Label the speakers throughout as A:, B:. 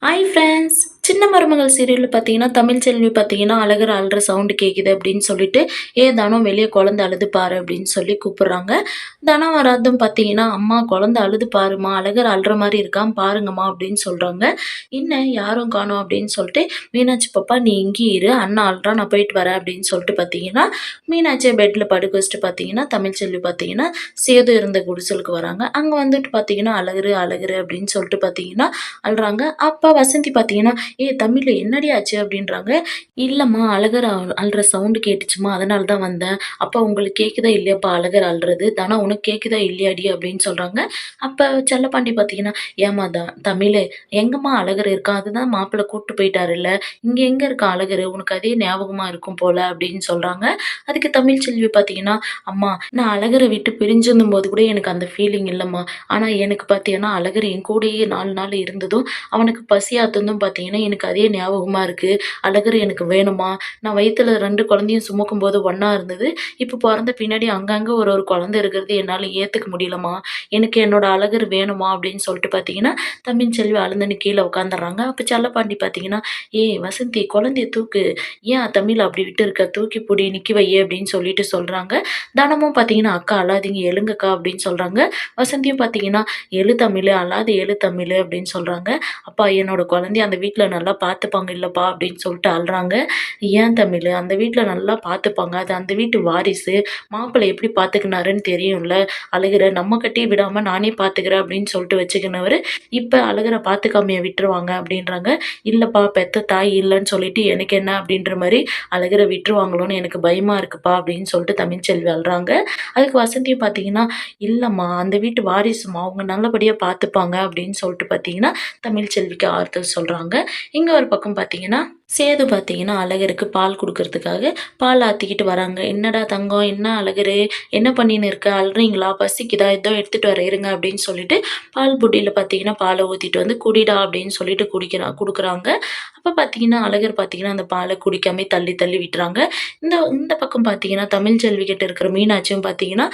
A: Hi friends. சின்ன மருமகள் சீரியல்ல பார்த்தீங்கன்னா, தமிழ் செல்வி பார்த்தீங்கன்னா, அழகர் அழுற சவுண்ட் கேட்குது அப்படின்னு சொல்லிட்டு, தனம் வெளிய குழந்தை அழுது பாரு அப்படின்னு சொல்லி கூப்பிடுறாங்க. தனம் வராதும் பார்த்தீங்கன்னா, அம்மா குழந்தை அழுது பாரும்மா, அழகர் அழுற மாரி இருக்கான் பாருங்கம்மா அப்படின்னு சொல்றாங்க. என்ன யாரும் காணோம் அப்படின்னு சொல்லிட்டு, மீனாட்சி பாப்பா நீ இங்கேயே இரு, அண்ணா அழுறான் நான் போயிட்டு வரேன் அப்படின்னு சொல்லிட்டு பார்த்தீங்கன்னா, மீனாட்சிய பெட்ல படுக்க வச்சுட்டு பார்த்தீங்கன்னா, தமிழ் செல்வி பார்த்தீங்கன்னா, சேது இருந்த குடிசலுக்கு வராங்க. அங்க வந்துட்டு பார்த்தீங்கன்னா, அழகுரு அழகுரு அப்படின்னு சொல்லிட்டு பார்த்தீங்கன்னா, அழுறாங்க. அப்ப வசந்தி பார்த்தீங்கன்னா, தமிழ் என்னடி ஆச்சு?" அப்படின்றாங்க. "இல்லம்மா அழகர் அழுற சவுண்ட் கேட்டுச்சும்மா, அதனால தான் வந்தேன். அப்பா உங்களுக்கு கேட்குதா இல்லையாப்பா அழகர் அழுறது? தனா உனக்கு கேட்குதா இல்லையாடி?" அப்படின்னு சொல்றாங்க. அப்ப செல்லப்பாண்டி பார்த்தீங்கன்னா, "ஏம்மா தமிழு எங்கம்மா அழகர் இருக்கான்? அதுதான் மாப்பிள்ளை கூட்டு போயிட்டாருல்ல. இங்க எங்க இருக்கான் அழகரு? உனக்கு அதே ஞாபகமா இருக்கும் போல" அப்படின்னு சொல்றாங்க. அதுக்கு தமிழ்ச்செல்வி பார்த்தீங்கன்னா, "அம்மா நான் அழகர விட்டு பிரிஞ்சிருந்தம்போது கூட எனக்கு அந்த ஃபீலிங் இல்லம்மா. ஆனா எனக்கு பார்த்தீங்கன்னா, அழகர் என் கூடயே 4 நாள் இருந்ததும் அவனுக்கு பசி ஆத்துனதும் பார்த்தீங்கன்னா, எனக்கு அதே ஞாபகமா இருக்கு. அழகர் எனக்கு வேணும்மா. நான் வயித்துல 2 குழந்தையும் சுமக்கும்போது ஒண்ணா இருந்தது. இப்ப பொறந்த பின்னாடி அங்கங்க ஒரு ஒரு குழந்தை இருக்கிறது என்னால ஏத்துக்க முடியலம்மா. எனக்கு என்னோட அழகர் வேணும்மா" அப்படின்னு சொல்லிட்டு பார்த்தீங்கன்னா, தமிழ்ச்செல்வி அழுந்துன்னு கீழ உட்காந்துர்றாங்க. அப்ப செல்லப்பாண்டி பார்த்தீங்கன்னா, வசந்தி குழந்தைய தூக்கு. ஏன் தமிழ அப்படி விட்டுருக்க? தூக்கி புடி, நிக்க வையி" அப்படின்னு சொல்லிட்டு சொல்றாங்க. தனமும் பார்த்தீங்கன்னா, "அக்கா அழாதீங்க எழுங்கக்கா" அப்படின்னு சொல்றாங்க. வசந்தியும் பார்த்தீங்கன்னா, "எழு தமிழு, அழாத எழு தமிழு" அப்படின்னு சொல்றாங்க. "அப்பா என்னோட குழந்தைய அந்த வீட்ல நல்லா பார்த்துப்பாங்க இல்லப்பா" அப்படின்னு சொல்லிட்டு அழுறாங்க. "ஏன் தமிழு? அந்த வீட்ல நல்லா பார்த்துப்பாங்க. அது அந்த வீட்டு வாரிசு. மாப்பிள்ளை எப்படி பார்த்துக்கினாருன்னு தெரியும்ல. அழுகுற நம்ம கட்டி விடாம நானே பார்த்துக்கிறேன்" அப்படின்னு சொல்லிட்டு வச்சுக்கினவரு, இப்ப அழுகுற பார்த்துக்காமயா விட்டுருவாங்க அப்படின்றாங்க. "இல்லப்பா பெத்த தாய் இல்லன்னு சொல்லிட்டு எனக்கு என்ன" அப்படின்ற மாரி அழகுற விட்டுருவாங்களோன்னு எனக்கு பயமா இருக்குப்பா அப்படின்னு சொல்லிட்டு தமிழ்ச்செல்வி அழுறாங்க. அதுக்கு வசந்தியும் பார்த்தீங்கன்னா, இல்லம்மா அந்த வீட்டு வாரிசும்மா அவங்க நல்லபடியா பார்த்துப்பாங்க அப்படின்னு சொல்லிட்டு பார்த்தீங்கன்னா, தமிழ்ச்செல்விக்கு ஆறுதல் சொல்றாங்க. இங்க ஒரு பக்கம் பார்த்தீங்கன்னா, சேது பார்த்தீங்கன்னா, அழகருக்கு பால் குடுக்கறதுக்காக பால் ஆத்திக்கிட்டு வராங்க. "என்னடா தங்கம், என்ன அழகரு, என்ன பண்ணின்னு இருக்க? அழுறீங்களா? பசிக்குதா? இதோ எடுத்துட்டு வரேன் இருங்க" அப்படின்னு சொல்லிட்டு பால் புட்டியில பார்த்தீங்கன்னா, பால ஊத்திட்டு வந்து குடிடா அப்படின்னு சொல்லிட்டு குடுக்குறாங்க. அப்ப பார்த்தீங்கன்னா, அழகர் பார்த்தீங்கன்னா, அந்த பால குடிக்காமயே தள்ளி தள்ளி விட்டுறாங்க. இந்த இந்த பக்கம் பார்த்தீங்கன்னா, தமிழ்ச்செல்வி கிட்ட இருக்கிற மீனாட்சியும் பார்த்தீங்கன்னா,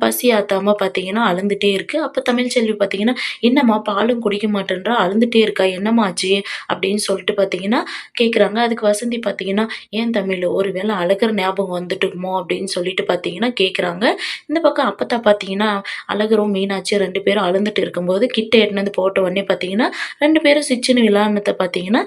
A: பசி ஆத்தாம பார்த்தீங்கன்னா அழுந்துட்டே இருக்கு. அப்ப தமிழ்ச்செல்வி பார்த்தீங்கன்னா, "என்னம்மா பாலும் குடிக்க மாட்டேன்றா? அழுந்துட்டே இருக்கா? என்னம்மா ஆச்சு?" அப்படின்னு சொல்லிட்டு பார்த்தீங்கன்னா கேட்குறாங்க. அதுக்கு வசந்தி பார்த்தீங்கன்னா, "ஏன் தமிழ் ஒரு வேளை அழகர் ஞாபகம் வந்துட்டுருக்குமோ?" அப்படின்னு சொல்லிட்டு பார்த்தீங்கன்னா கேட்குறாங்க. இந்த பக்கம் அப்பத்தா பார்த்தீங்கன்னா, அழகரும் மீனாட்சியும் 2 பேரும் அழுந்துட்டு இருக்கும்போது, கிட்ட எட்டுனு வந்து போட்ட உடனே பார்த்தீங்கன்னா, 2 பேரும் சிச்சுன்னு விளையாடுனத பார்த்தீங்கன்னா,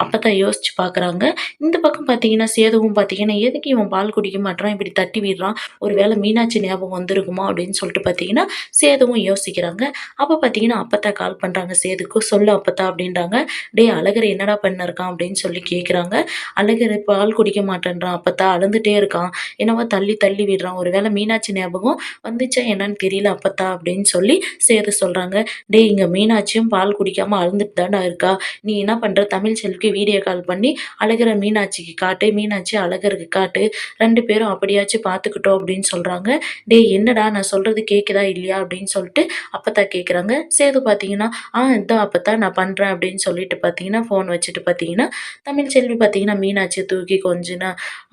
A: அப்பத்தான் யோசிச்சு பார்க்குறாங்க. இந்த பக்கம் பார்த்தீங்கன்னா, சேதுவும் பார்த்தீங்கன்னா, "எதுக்கு இவன் பால் குடிக்க மாட்றான்? இப்படி தட்டி விடுறான். ஒரு வேளை மீனாட்சி ஞாபகம் வந்திருக்குமோ?" அப்படின்னு சொல்லிட்டு பார்த்தீங்கன்னா, சேதுவும் யோசிக்கிறாங்க. அப்ப பார்த்தீங்கன்னா, அப்பத்தா கால் பண்றாங்க சேதுக்கு. "சொல்லு அப்பத்தா" அப்படின்றாங்க. "டேய் அழகர் என்னடா பண்ணிருக்கான்?" அப்படின்னு சொல்லி கேட்குறாங்க. "அழகர் பால் குடிக்க மாட்டேன்றான் அப்பத்தா. அழுந்துட்டே இருக்கான். என்னவோ தள்ளி தள்ளி விடுறான். ஒரு வேளை மீனாட்சி ஞாபகம் வந்துச்சா என்னன்னு தெரியல அப்பத்தா" அப்படின்னு சொல்லி சேது சொல்றாங்க. "டேய் இங்க மீனாட்சியும் பால் குடிக்காம அழுந்துட்டு தான்டா இருக்கா. நீ என்ன பண்ற தமிழ்ச்செல்விக்கு வீடியோ கால் பண்ணி அழகுற மீனாட்சிக்கு காட்டு, மீனாட்சி அழகருக்கு காட்டு. 2 பேரும் அப்படியாச்சும் பார்த்துக்கிட்டோம்" அப்படின்னு சொல்றாங்க. "டேய் என்னடா நான் சொல்றது கேட்குதா இல்லையா?" அப்படின்னு சொல்லிட்டு அப்பத்தா கேட்குறாங்க. சேது பார்த்தீங்கன்னா, இதோ அப்பத்தா நான் பண்றேன்" அப்படின்னு சொல்லிட்டு பார்த்தீங்கன்னா, ஃபோன் வச்சுட்டு பார்த்தீங்கன்னா, தமிழ்ச்செல்வி பார்த்தீங்கன்னா, மீனாட்சிய தூக்கி கொஞ்சினா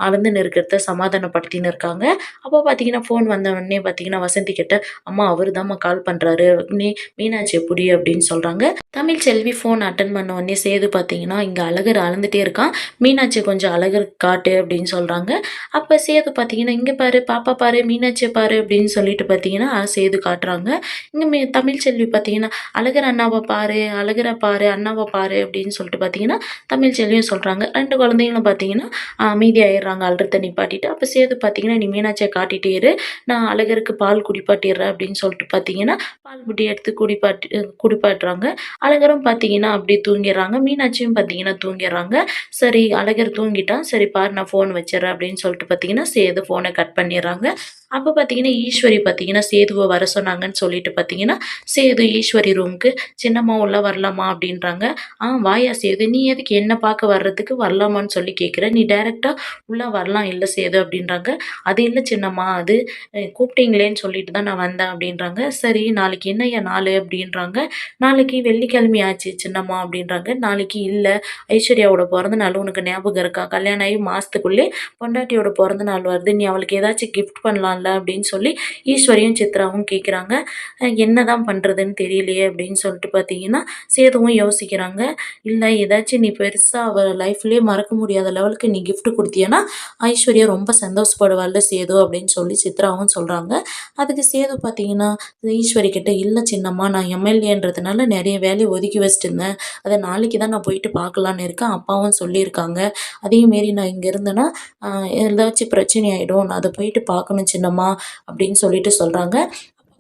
A: அழுந்துன்னு இருக்கிறத சமாதானப்படுத்தின்னு இருக்காங்க. அப்போ பார்த்தீங்கன்னா, ஃபோன் வந்த உடனே பார்த்தீங்கன்னா, வசந்தி கிட்ட, "அம்மா அவரு தாம்மா கால் பண்றாரு. நீ மீனாட்சிய புடி" அப்படின்னு சொல்றாங்க. தமிழ்ச்செல்வி ஃபோன் அட்டெண்ட் பண்ண உடனே சேது பார்த்தீங்கன்னா, "இங்க அழகர் அழுந்துட்டே இருக்கான். மீனாட்சிய கொஞ்சம் அழகருக்கு காட்டு" அப்படின்னு சொல்றாங்க. அப்ப சேது பார்த்தீங்கன்னா, "இங்க பாரு, பாப்பா பாரு, மீனாட்சிய பாரு" அப்படின்னு சொல்லிட்டு பார்த்தீங்கன்னா, சேது காட்டுறாங்க. இங்க தமிழ்ச்செல்வி பார்த்தீங்கன்னா, "அழகர் அண்ணாவ பாரு, அழகர பாரு, அண்ணாவ பாரு" அப்படின்னு சொல்லிட்டு பார்த்தீங்கன்னா, தமிழ்ச்செல்வியும் சொல்றாங்க. 2 குழந்தைங்களும் பார்த்தீங்கன்னா, அமைதியாயிடுறாங்க அழுறத நிப்பாட்டிட்டு. அப்ப சேது பார்த்தீங்கன்னா, "நீ மீனாட்சிய காட்டிட்டே இரு. நான் அழகருக்கு பால் குடிப்பாட்டிர்றேன்" அப்படின்னு சொல்லிட்டு பார்த்தீங்கன்னா, பால் புட்டி எடுத்து குடிப்பாட்டுறாங்க. அழகரும் பார்த்தீங்கன்னா, அப்படியே தூங்கிர்றாங்க. மீனாட்சியும் பார்த்தீங்கன்னா தூங்கிர்றாங்க. சரி அழகர் தூங்கிட்டான். சரி பாரு நான் ஃபோன் வச்சுர்றேன் அப்படின்னு சொல்லிட்டு பார்த்தீங்கன்னா, சேது ஃபோன கட் பண்ணிர்றாங்க. அப்ப பார்த்தீங்கன்னா, ஈஸ்வரி பார்த்தீங்கன்னா, சேதுவ வர சொன்னாங்கன்னு சொல்லிட்டு பார்த்தீங்கன்னா, சேது ஈஸ்வரி ரூமுக்கு "சின்னம்மா உள்ள வரலாமா?" அப்படின்றாங்க. வாயா சேது. நீ எதுக்கு என்ன பார்க்க வர்றதுக்கு வரலாமான்னு சொல்லி கேட்குற? நீ டைரக்ட்டா உள்ள வரலாம் இல்ல சேது" அப்படின்றாங்க. "அது இல்ல சின்னம்மா. அது கூப்பிட்டீங்களேன்னு சொல்லிட்டு தான் நான் வந்தேன்" அப்படின்றாங்க. "சரி நாளைக்கு என்னய்யா நாளு?" அப்படின்றாங்க. "நாளைக்கு வெள்ளிக்கிழமை ஆச்சு சின்னம்மா" அப்படின்றாங்க. "நாளைக்கு இல்ல. ஐஸ்வர்யாவோட பொறந்த நாள் உனக்கு ஞாபகம் இருக்கா? கல்யாணம் ஆகி மாசத்துக்குள்ளே பொண்டாட்டியோட பொறந்த நாள் வருது. நீ அவளுக்கு ஏதாச்சும் கிஃப்ட் பண்ணலாம்ல" பண்ணலாம்ல அப்படின்னு சொல்லி ஈஸ்வரியும் சித்ராவும் கேட்குறாங்க. என்னதான் பண்ணுறதுன்னு தெரியலையே அப்படின்னு சொல்லிட்டு பார்த்தீங்கன்னா, சேதுவும் யோசிக்கிறாங்க. இல்ல ஏதாச்சும் நீ பெருசா அவ லைஃப்லயே மறக்க முடியாத லெவலுக்கு நீ கிஃப்ட் குடுத்தீன்னா, ஐஸ்வர்யா ரொம்ப சந்தோஷப்படுவாள்ல சேது அப்படின்னு சொல்லி சித்ராவும் சொல்றாங்க. அதுக்கு சேது பார்த்தீங்கன்னா, ஈஸ்வரி கிட்ட இல்ல சின்னம்மா நான் எம்எல்ஏன்றதுனால நெறைய வேலைய ஒதுக்கி வச்சுட்டுருந்தேன். அத நாளைக்கு தான் நான் போயிட்டு பார்க்கலான்னு இருக்கேன். அப்பாவும் சொல்லியிருக்காங்க. அதே மாரி நான் இங்க இருந்தேன்னா, அ ஏதாச்சும் பிரச்சனை ஆயிடும். நான் அத போயிட்டு பார்க்கணும் சின்னம்மா அப்படின்னு சொல்லிட்டு சொல்றாங்க.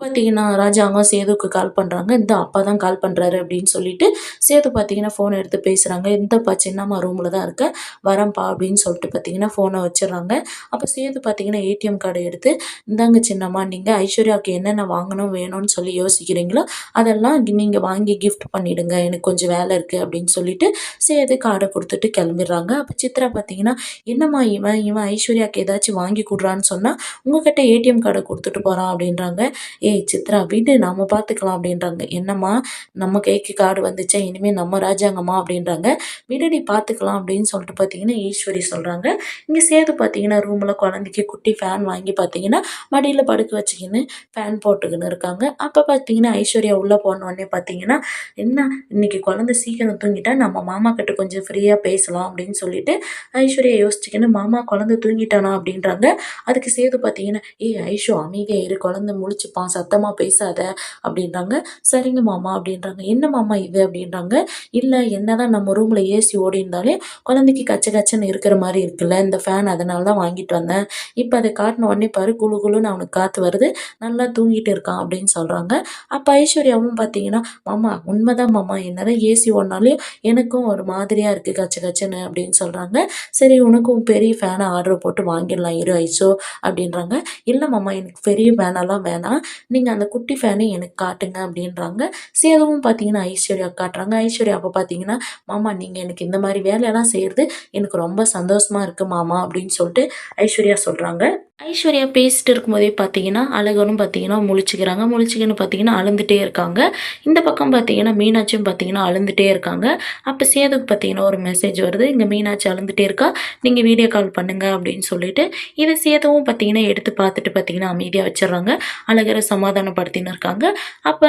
A: பார்த்தீங்கன்னா, ராஜாங்கம் சேதுவுக்கு கால் பண்றாங்க. "இந்தா அப்பா தான் கால் பண்றாரு" அப்படின்னு சொல்லிட்டு, சேது பார்த்தீங்கன்னா ஃபோன எடுத்து பேசுறாங்க. "இந்தப்பா சின்னம்மா ரூம்ல தான் இருக்கேன். வரேன்ப்பா" அப்படின்னு சொல்லிட்டு பார்த்தீங்கன்னா, ஃபோன வச்சுர்றாங்க. அப்ப சேது பார்த்தீங்கன்னா, ஏடிஎம் கார்ட எடுத்து, "இந்தாங்க சின்னம்மா, நீங்க ஐஸ்வர்யாவுக்கு என்னென்ன வாங்கணும், வேணும்னு சொல்லி யோசிக்கிறீங்களோ, அதெல்லாம் நீங்க வாங்கி கிஃப்ட் பண்ணிடுங்க. எனக்கு கொஞ்சம் வேலை இருக்கு" அப்படின்னு சொல்லிட்டு, சேது கார்ட குடுத்துட்டு கெளம்பிர்றாங்க. அப்ப சித்ரா பார்த்தீங்கன்னா, "என்னம்மா இவன், இவன் ஐஸ்வர்யாவுக்கு ஏதாச்சும் வாங்கி குடுறான்னு சொன்னா, உங்ககிட்ட ஏடிஎம் கார்ட குடுத்துட்டு போறான்" அப்படின்றாங்க. "ஏய் சித்ரா விடு நாம பார்த்துக்கலாம்" அப்படின்றாங்க. "என்னம்மா நம்ம கைக்கு கார்டு வந்துச்சா, இனிமே நம்ம ராஜாங்கம்மா" அப்படின்றாங்க. "விடுடி பார்த்துக்கலாம்" அப்படின்னு சொல்லிட்டு பார்த்தீங்கன்னா, ஈஸ்வரி சொல்றாங்க. இங்க சேது பார்த்தீங்கன்னா, ரூம்ல குழந்தைக்கு குட்டி ஃபேன் வாங்கி பார்த்தீங்கன்னா, மடியில படுக்க வச்சுக்கின்னு ஃபேன் போட்டுக்கின்னு இருக்காங்க. அப்ப பார்த்தீங்கன்னா, ஐஸ்வர்யா உள்ள போனோனே பார்த்தீங்கன்னா, "என்ன இன்னைக்கு குழந்தை சீக்கிரம் தூங்கிட்டா, நம்ம மாமா கிட்ட கொஞ்சம் ஃப்ரீயா பேசலாம்" அப்படின்னு சொல்லிட்டு ஐஸ்வர்யா யோசிச்சுக்கின்னு, "மாமா குழந்தை தூங்கிட்டானா?" அப்படின்றாங்க. அதுக்கு சேது பார்த்தீங்கன்னா, "ஏய் ஐஷு அமைதியா இரு, குழந்தை முழிச்சுப்பான், சத்தமா பேசாத" அப்படின்றாங்க. "சரிங்க மாமா" அப்படின்றாங்க. "என்ன மாமா இது?" அப்படின்றாங்க. "இல்ல என்னதான் நம்ம ரூம்ல ஏசி ஓடியிருந்தாலே குழந்தைக்கு கச்ச கச்சன்னு இருக்கிற மாரி இருக்குல்ல, இந்த ஃபேன் அதனால தான் வாங்கிட்டு வந்தேன். இப்ப அத காட்டுன உடனே பாரு குளு குளுன்னு அவனுக்கு காத்து வருது, நல்லா தூங்கிட்டு இருக்கான்" அப்படின்னு சொல்றாங்க. அப்ப ஐஸ்வர்யாவும் பார்த்தீங்கன்னா, "மாமா உண்மைதான் மாமா, என்னதான் ஏசி ஓடுனாலும் எனக்கும் ஒரு மாதிரியா இருக்கு கச்ச கச்சன்னு" அப்படின்னு சொல்றாங்க. "சரி உனக்கும் பெரிய ஃபேனா ஆர்டர் போட்டு வாங்கிடலாம் இரு ஐசு" அப்படின்றாங்க. "இல்ல மாமா எனக்கு பெரிய ஃபேனெல்லாம் வேணாம். நீங்க அந்த குட்டி ஃபேன எனக்கு காட்டுங்க" அப்படின்றாங்க. சேதுவும் பார்த்தீங்கன்னா ஐஸ்வர்யாவுக்கு காட்டுறாங்க. ஐஸ்வர்யா அப்ப பார்த்தீங்கன்னா, "மாமா நீங்க எனக்கு இந்த மாரி வேலையெல்லாம் செய்றது எனக்கு ரொம்ப சந்தோஷமா இருக்கு மாமா" அப்படின்னு சொல்லிட்டு ஐஸ்வர்யா சொல்றாங்க. ஐஸ்வர்யா பேசிட்டு இருக்கும்போதே பார்த்தீங்கன்னா, அழகரும் பார்த்தீங்கன்னா முழிச்சுக்கிறாங்க. முழிச்சுக்கின்னு பார்த்தீங்கன்னா அழுந்துட்டே இருக்காங்க. இந்த பக்கம் பார்த்தீங்கன்னா, மீனாட்சியும் பார்த்தீங்கன்னா அழுந்துட்டே இருக்காங்க. அப்ப சேதுக்கு பார்த்தீங்கன்னா ஒரு மெசேஜ் வருது. "இங்க மீனாட்சி அழுந்துட்டே இருக்கா. நீங்க வீடியோ கால் பண்ணுங்க" அப்படின்னு சொல்லிட்டு. இத சேதுவும் பார்த்தீங்கன்னா எடுத்து பார்த்துட்டு பார்த்தீங்கன்னா அமைதியா வச்சுர்றாங்க. அழகர சமாதானப்படுத்தின்னு இருக்காங்க. அப்ப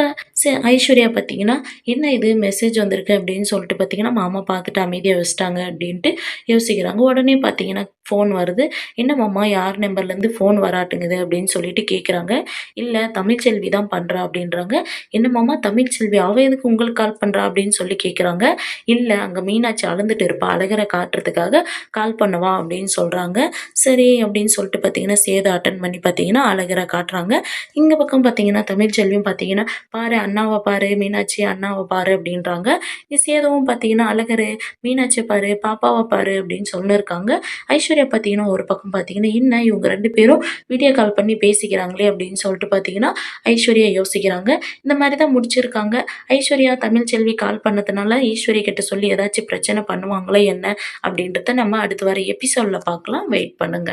A: ஐஸ்வர்யா பார்த்தீங்கன்னா, "என்ன இது மெசேஜ் வந்திருக்கு" அப்படின்னு சொல்லிட்டு பார்த்தீங்கன்னா, மாமா பார்த்துட்டு அமைதியா வச்சுட்டாங்க அப்படின்ட்டு யோசிக்கிறாங்க. உடனே பார்த்தீங்கன்னா ஃபோன் வருது. "என்ன மாமா யார் நம்பர்லேருந்து ஃபோன் வராட்டுங்குது" அப்படின்னு சொல்லிட்டு கேட்குறாங்க. "இல்ல தமிழ்ச்செல்வி தான் பண்றா" அப்படின்றாங்க. "என்ன மாமா தமிழ்ச்செல்வி அவ எதுக்கு உங்களுக்கு கால் பண்றா?" அப்படின்னு சொல்லி கேட்குறாங்க. "இல்ல அங்க மீனாட்சி அழுந்துட்டு இருப்பா. அழகர காட்டுறதுக்காக கால் பண்ணவா" அப்படின்னு சொல்றாங்க. சரி அப்படின்னு சொல்லிட்டு பார்த்தீங்கன்னா, சேது அட்டெண்ட் பண்ணி பார்த்தீங்கன்னா, அழகர காட்டுறாங்க. இந்த பக்கம் பார்த்தீங்கன்னா, தமிழ்ச்செல்வியும் பார்த்தீங்கன்னா, "பாரு அண்ணாவ பாரு மீனாட்சி, அண்ணாவ பாரு" அப்படின்றாங்க. சேதுவும் பார்த்தீங்கன்னா, "அழகரு மீனாட்சிய பாரு, பாப்பாவ பாரு" அப்படின்னு சொல்லிருக்காங்க. ஐஸ்வர்யா பார்த்தீங்கன்னா, ஒரு பக்கம் பார்த்தீங்கன்னா, "என்ன இவங்க 2 பேரும் வீடியோ கால் பண்ணி பேசிக்கிறாங்களே" அப்படின்னு சொல்லிட்டு பார்த்தீங்கன்னா, ஐஸ்வர்யா யோசிக்கிறாங்க. இந்த மாரி தான் முடிச்சிருக்காங்க. ஐஸ்வர்யா தமிழ்ச்செல்வி கால் பண்ணதுனால, ஈஸ்வரி கிட்ட சொல்லி ஏதாச்சும் பிரச்சனை பண்ணுவாங்களா என்ன? அப்படின்றத நம்ம அடுத்து வர எபிசோட்ல பார்க்கலாம். வெயிட் பண்ணுங்க.